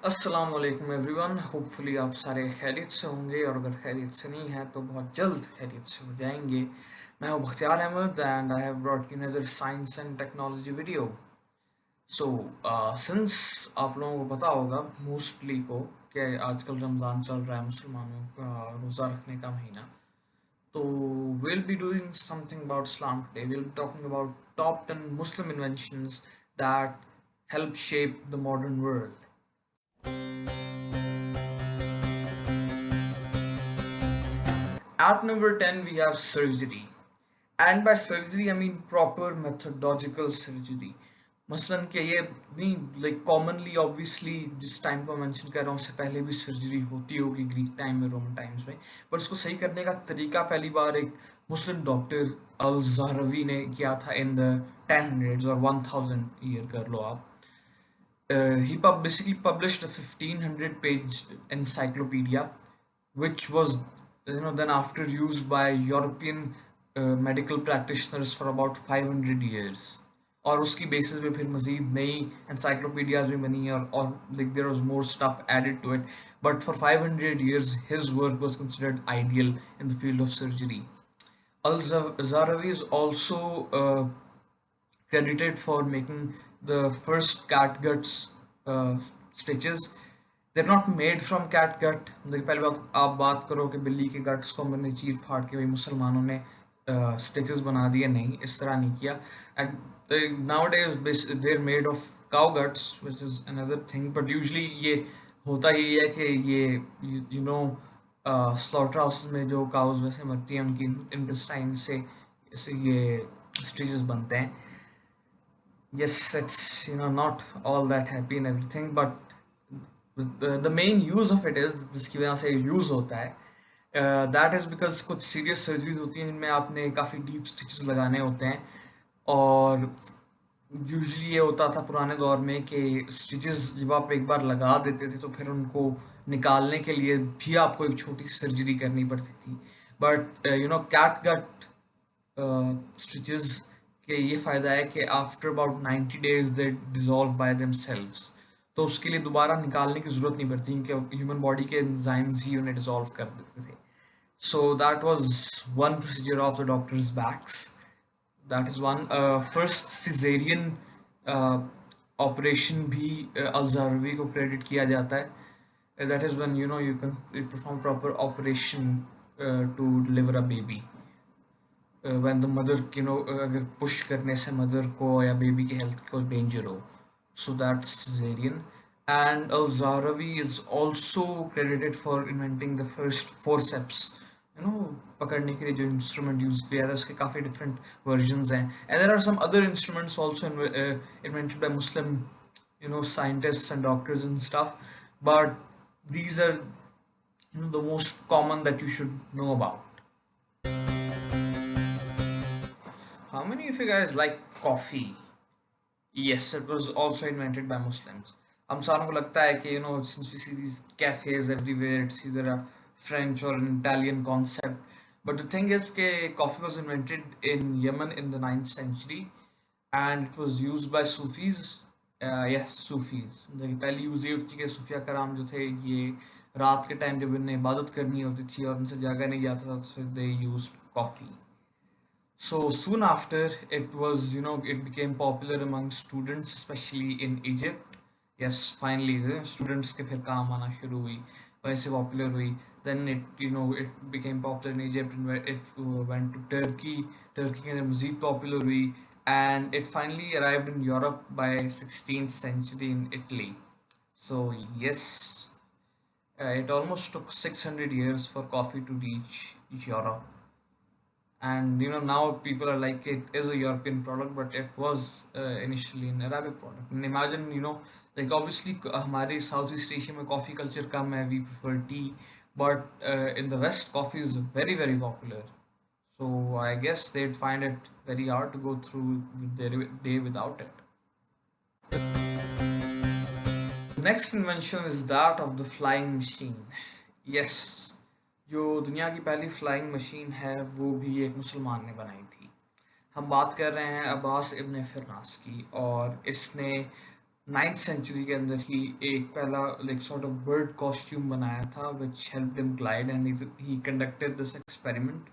अस्सलाम वालेकुम everyone. Hopefully आप सारे खैरियत से होंगे और अगर खैरियत से नहीं है तो बहुत जल्द खैरियत से हो जाएंगे। मैं हूं Bakhtiyar Ahmad and I have brought you another science and technology video. So since आप लोगों को पता होगा मोस्टली को कि आजकल रमज़ान चल रहा है, मुसलमानों का रोज़ा रखने का महीना। तो we'll be doing something about Islam today. We'll be talking about top 10 Muslim inventions that help shape the modern world. At number 10, we have surgery. And by surgery, I mean proper methodological surgery. मसलन कि ये नहीं like commonly obviously जिस time को mention कर रहा हूँ उससे पहले भी सर्जरी होती होगी ग्रीक टाइम में, रोमन टाइम्स में, पर उसको सही करने का तरीका पहली बार एक मुस्लिम डॉक्टर अल ज़हरवी ने किया था इन द 1000s और 1000 ईयर कर लो आप। He basically published a 1500 page encyclopedia, which was then after used by European medical practitioners for about 500 years. और उसकी बेसिस पे फिर मजीद नई encyclopedias भी बनी और like there was more stuff added to it. But for 500 years, his work was considered ideal in the field of surgery. Al-Zarawi is also credited for making the first catguts stitches. They're not made from catgut. मतलब पहले बात करो कि बिल्ली के guts को हमने चीर फाड़ के भाई मुसलमानों ने स्टिचेस बना दिए, नहीं, इस तरह नहीं किया. Nowadays they're made of cow guts, which is another thing, but usually ये होता ही है कि ये you know स्लॉटर हाउस में जो काउज वैसे मरती हैं उनकी इंटेस्टाइन से ये स्टिचेस बनते हैं. Yes, it's not all that happy and everything, but the main use of it is जिसकी वजह से यूज होता है, दैट इज बिकॉज कुछ सीरियस सर्जरीज होती हैं जिनमें आपने काफ़ी डीप स्टिचेस लगाने होते हैं. और यूजुअली ये होता था पुराने दौर में कि स्टिचेस जब आप एक बार लगा देते थे तो फिर उनको निकालने के लिए भी आपको एक छोटी सर्जरी करनी पड़ती थी. बट कैट गट स्टिचेस के ये फ़ायदा है कि after about 90 days they dissolve by themselves, तो उसके लिए दोबारा निकालने की ज़रूरत नहीं पड़ती क्योंकि ह्यूमन बॉडी के एंजाइम्स ही उन्हें डिज़ोल्व कर देते थे. So that was one procedure of the doctors backs. That is one. First caesarean operation भी अल-ज़ारवी को क्रेडिट किया जाता है. That is when you can perform proper operation to deliver a baby. when the mother अगर push करने से mother को या बेबी की हेल्थ को डेंजर हो, so that's cesarean. And Al-Zahrawi is also credited for inventing the first forceps. पकड़ने के लिए जो इंस्ट्रूमेंट यूज किया था उसके काफ़ी डिफरेंट वर्जन्स हैं. And there are some other instruments also invented by Muslim scientists and doctors and stuff, but these are the most common that you should know about. How many of you guys like coffee? Yes, it was also invented by Muslims. हम सारों को लगता है कि since we see these cafes everywhere, it's either a French or an Italian concept. But the thing is कि coffee was invented in Yemen in the 9th century and it was used by Sufis. Yes, Sufis. मतलब पहली use ये होती थी कि सूफिया कराम जो थे ये रात के टाइम जब इन्हें इबादत करनी होती थी और उनसे जागा नहीं जाता था तो they used coffee. So soon after, it became popular among students, especially in Egypt. Yes, finally, students के फिर काम आना शुरू हुई, वैसे popular हुई. Then it became popular in Egypt and it went to Turkey. Turkey के अंदर मज़ीद popular हुई and it finally arrived in Europe by 16th century in Italy. So yes, it almost took 600 years for coffee to reach Europe. And now people are like it is a European product, but it was initially an Arabic product. And imagine like obviously हमारे South East Asia में coffee culture कम है, we prefer tea, but in the West coffee is very very popular. So I guess they'd find it very hard to go through their day without it. The next invention is that of the flying machine. Yes, जो दुनिया की पहली flying machine है वो भी एक मुसलमान ने बनाई थी. हम बात कर रहे हैं अब्बास इब्न फिरनास की, और इसने नाइन्थ सेंचुरी के अंदर ही एक पहला like sort of bird costume बनाया था which helped him glide and he conducted this experiment.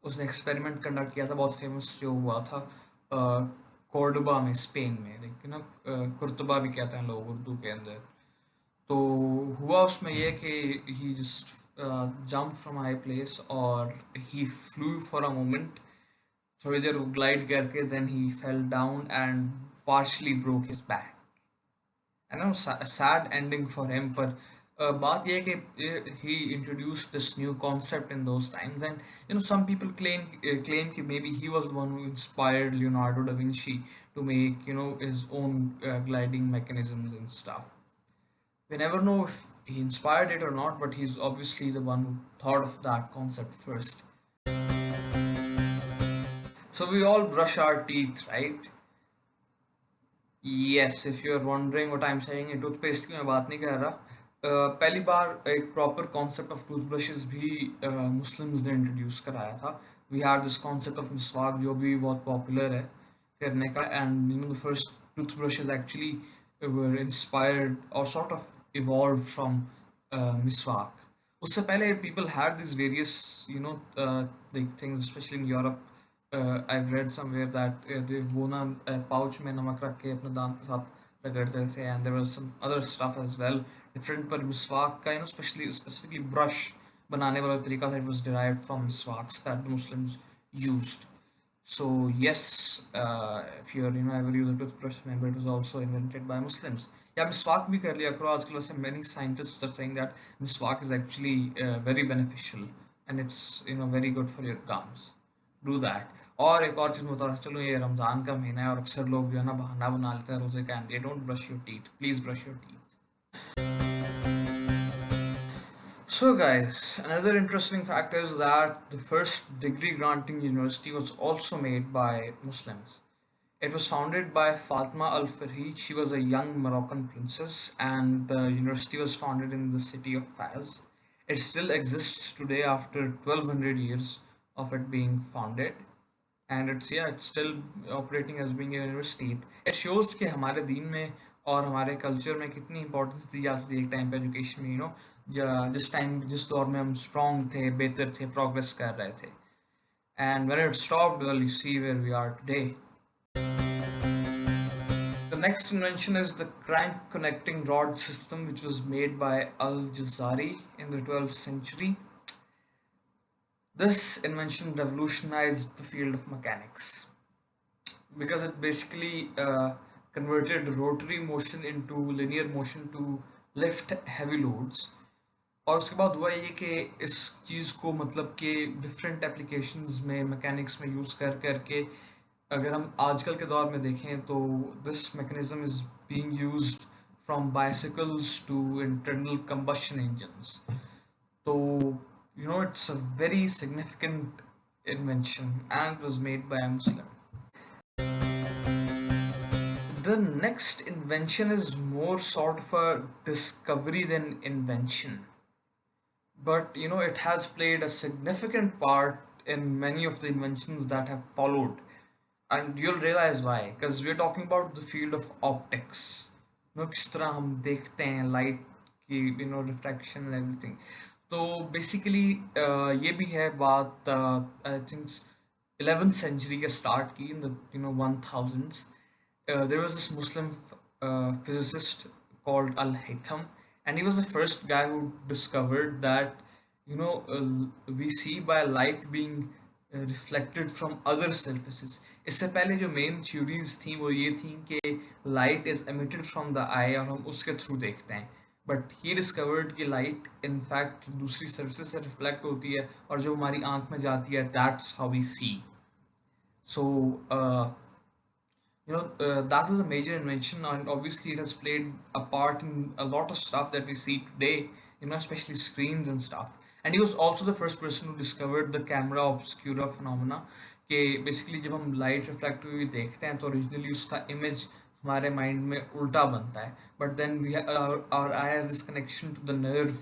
उसने एक्सपेरिमेंट कंडक्ट किया था, बहुत फेमस जो हुआ था कोर्डोबा में, स्पेन में, लेकिन ना कुर्तबा भी कहते हैं लोग उर्दू के अंदर. तो हुआ उसमें ये कि he just jump from high place और he flew for a moment, थोड़ी देर ग्लाइड करके then he fell down and partially broke his back. I know sad ending for him, but बात ये है कि he introduced this new concept in those times, and some people claim कि maybe he was the one who inspired Leonardo da Vinci to make his own gliding mechanisms and stuff. We never know if he inspired it or not, but he's obviously the one who thought of that concept first. So we all brush our teeth, right? Yes, if you're wondering what I'm saying, ये toothpaste की मैं बात नहीं कर रहा. पहली बार एक प्रॉपर कॉन्सेप्ट ऑफ टूथब्रशेस भी मुस्लिम्स ने इंट्रोड्यूस कराया था. We have this concept of मिसवाक जो भी बहुत पॉपुलर है करने का, and the first toothbrushes actually were inspired और सॉर्ट ऑफ इवॉल्व फ्रॉम मिसवाक. उससे पहले people had this various like things, specially in Europe. I've read somewhere that वो ना पाउच में नमक रख के अपने दांत के साथ रगड़ते थे, and there was some other stuff as well different. पर मिसवाक का specifically brush बनाने वाला तरीका था, it was derived from miswaks that the Muslims used. So yes, if you're ever use a toothbrush, remember it was also invented by Muslims. या मिसवाक भी कर लिया करो आजकल. वैसे many scientists are saying that miswak is actually very beneficial and it's very good for your gums. Do that. और एक और चीज़ बताता चलो, ये रमज़ान का महीना है और अक्सर लोग जो है ना बहाना बना लेते हैं रोज़े का, and don't brush your teeth. Please brush your teeth. So guys, another interesting fact is that the first degree granting university was also made by Muslims. It was founded by Fatima Al Farhi. She was a young Moroccan princess, and the university was founded in the city of Fez. It still exists today after 1200 years of it being founded, and it's still operating as being a university. It shows कि हमारे दीन में और हमारे culture में कितनी importance दी जाती थी एक टाइम पे एजुकेशन में. जिस दौर में हम स्ट्रॉन्ग थे, बेहतर थे, प्रोग्रेस कर रहे थे, and when it stopped, well, you see where we are today. The next invention is the crank connecting rod system, which was made by Al-Jazari in the 12th century. This invention revolutionized the field of mechanics because it basically converted rotary motion into linear motion to lift heavy loads. और उसके बाद हुआ ये कि इस चीज़ को मतलब कि डिफरेंट एप्लीकेशंस में मैकेनिक्स में यूज़ कर करके अगर हम आजकल के दौर में देखें तो this mechanism is being used from bicycles to internal combustion engines. तो it's a very significant invention and was made by a Muslim. The next invention is more sort of a discovery than invention, but it has played a significant part in many of the inventions that have followed, and you'll realize why, because we're talking about the field of optics. किस तरह हम देखते हैं light की refraction and everything. तो basically ये भी है बात आई थिंक 11th century के स्टार्ट की. In the 1000s there was this Muslim physicist called Al-Haytham, and he was the first guy who discovered that we see by light being reflected from other surfaces. इससे पहले जो main theories थी वो ये थी कि light is emitted from the eye और हम उसके थ्रू देखते हैं, बट ही डिस्कवर्ड कि लाइट इनफैक्ट दूसरी सर्फेस से रिफ्लेक्ट होती है और जो हमारी आंख में जाती है, that's how we see. So that was a major invention, and obviously it has played a part in a lot of stuff that we see today, especially screens and stuff. And he was also the first person who discovered the camera obscura phenomena, कि basically जब हम light reflect हुई देखते हैं तो originally उसका image हमारे mind में उल्टा बनता है, but then we our eye has this connection to the nerve,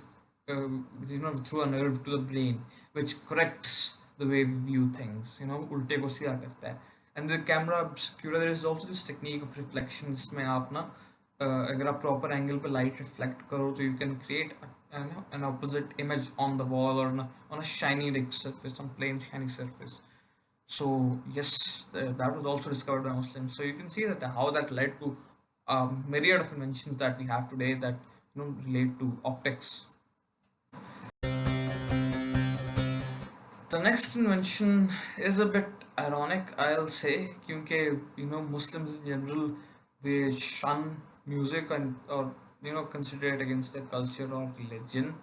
through a nerve to the brain which corrects the way we view things, उल्टे को सीधा करता है. And the camera obscura, there is also this technique of reflection जिसमें आप ना अगर आप proper angle पे light reflect करो तो you can create an opposite image on the wall or on a shiny like surface, on plain shiny surface. So yes, that was also discovered by Muslims. So you can see that how that led to myriad of inventions that we have today that relate to optics. The next invention is a bit ironic, I'll say, because Muslims in general they shun music and or consider it against their culture or religion,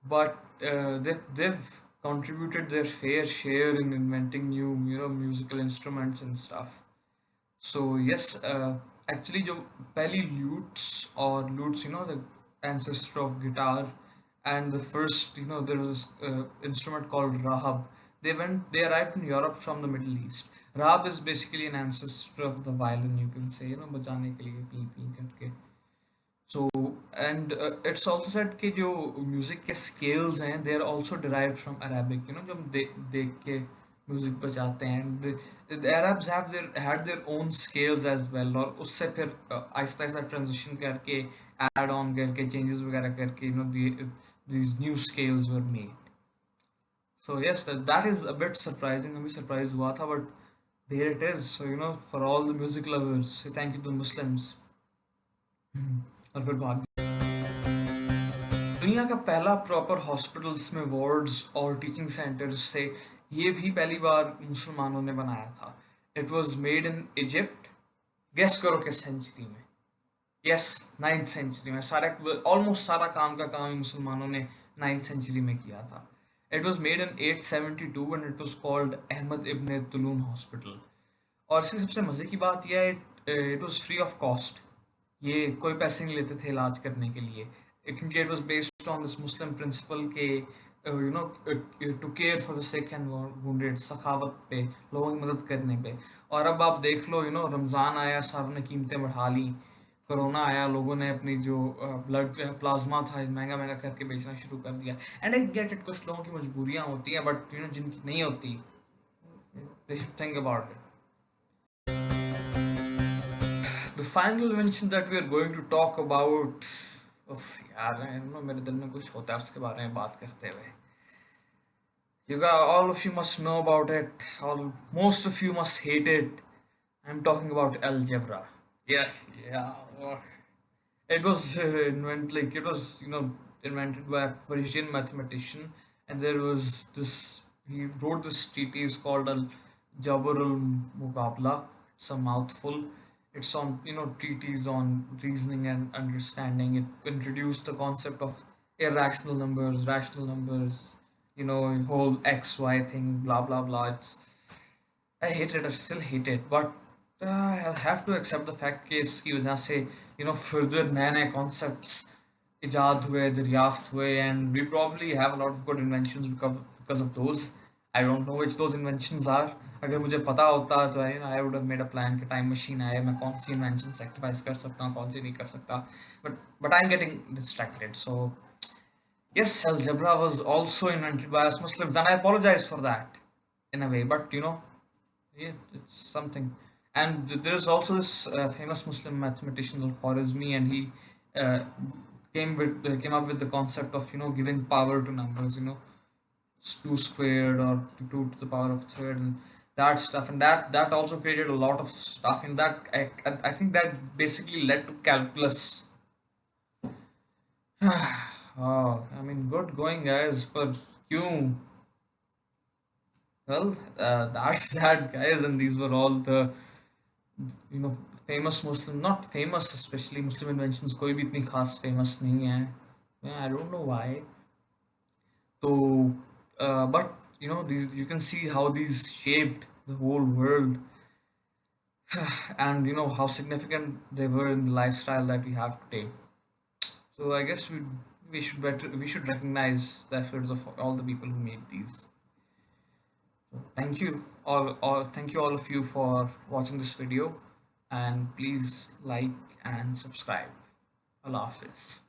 but they've contributed their fair share in inventing new musical instruments and stuff. So yes, actually, जो पहली lutes, the ancestor of guitar, and the first, there was this instrument called rahab. They arrived in Europe from the Middle East. Rahab is basically an ancestor of the violin, you can say, बजाने के लिए P P करके. So and it's also said कि जो music के scales हैं they are also derived from Arabic. जब हम देख के music बजाते हैं the Arabs have had their own scales as well और उससे फिर आहिस्ता आहिस्ता transition करके add on करके changes वगैरह करके these new scales were made. So yes, that is a bit surprising. मैं भी surprised हुआ था, but there it is. So for all the music lovers, say thank you to the Muslims. और फिर भाग दुनिया का पहला प्रॉपर हॉस्पिटल्स में वार्ड्स और टीचिंग सेंटर्स थे, ये भी पहली बार मुसलमानों ने बनाया था. It was made in Egypt. Guess करो किस सेंचुरी में? यस, 9th सेंचुरी में. सारा ऑलमोस्ट सारा काम का काम मुसलमानों ने 9th सेंचुरी में किया था. It was made in 872 and it was called Ahmad ibn Tulun hospital. और इसकी सबसे मज़े की बात यह है it was free of cost. ये कोई पैसे नहीं लेते थे इलाज करने के लिए, क्योंकि it was based on this Muslim principle के to care for the sick and wounded, सखावत पे, लोगों की मदद करने पे. और अब आप देख लो रमज़ान आया, साहब ने कीमतें बढ़ा ली. कोरोना आया, लोगों ने अपनी जो ब्लड प्लाज्मा था महंगा महंगा करके बेचना शुरू कर दिया. एंड आई गेट इट, कुछ लोगों की मजबूरियां होती हैं, बट जिनकी नहीं होती they should think about it. The final invention that we are going to talk about, उफ यार मेरे दिल में कुछ होता है उसके बारे में बात करते हुए. All of you must know about it. Most of you must hate it. I'm talking about algebra. Yes, yeah. It was invented by a Parisian mathematician, and there was this. He wrote this treatise called Al Jabr al Muqabla. It's a mouthful. It's on treatise on reasoning and understanding. It introduced the concept of irrational numbers, rational numbers, whole X Y thing, blah blah blah. I hate it. I still hate it, but I'll have to accept the fact कि इसकी वजह से further नए नए concepts इजाद हुए, दरियाफ्त हुए, and we probably have a lot of good inventions because of those. I don't know which those inventions are. अगर मुझे पता होता तो I would have made a plan कि time machine आए, मैं कौन सी invention sacrifice कर सकता हूँ, कौन सी नहीं कर सकता. But I'm getting distracted. So yes, algebra was also invented by us Muslims, and I apologize for that in a way. But yeah, it's something. And there's also this famous Muslim mathematician Al-Khwarizmi, and he uh, came up with the concept of giving power to numbers. 2 squared or 2 to the power of third and that stuff, and that also created a lot of stuff in that. I think that basically led to calculus. Oh, I mean, good going, guys, but you. Well, that's that, guys, and these were all the famous Muslim, not famous, especially Muslim inventions. कोई भी इतनी खास famous नहीं है. Yeah, I don't know why. So, but these, you can see how these shaped the whole world, and how significant they were in the lifestyle that we have today. So I guess we should recognize the efforts of all the people who made these. So thank you all of you for watching this video, and please like and subscribe. Allah Hafiz.